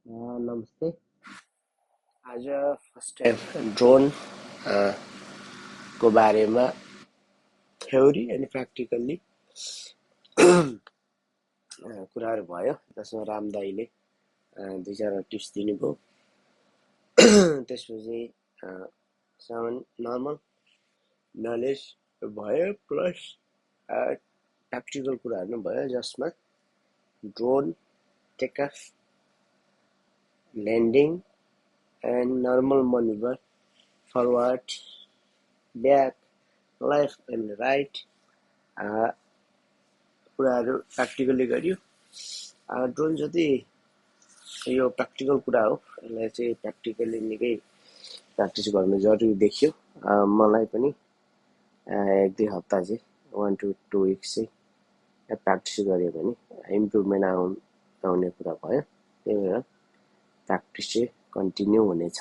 नमस्ते। आज first time drone को बारेमा थ्योरी अनि प्र्याक्टिकल्ली कुराहरू भयो, जसमा राम दाईले दुई चारवटा टिप्स दिनुभयो। त्यसपछि सामान्य नर्मल नलेज भयो, प्लस प्र्याक्टिकल कुराहरू पनि भयो, जसमा drone takeoff, landing and normal manoeuvre, forward, back, left and right कुराहरू प्र्याक्टिकली गरियो। ड्रोन जति यो प्र्याक्टिकल कुरा हो, यसलाई चाहिँ प्र्याक्टिकली निकै प्र्याक्टिस गर्नु जरुरी देखियो। मलाई पनि एक दुई हप्ता चाहिँ 1 to 2 weeks चाहिँ प्र्याक्टिस गऱ्यो भने इम्प्रुभमेन्ट आउने कुरा भयो। त्यही भएर प्र्याक्टिस चाहिँ कन्टिन्यू हुनेछ।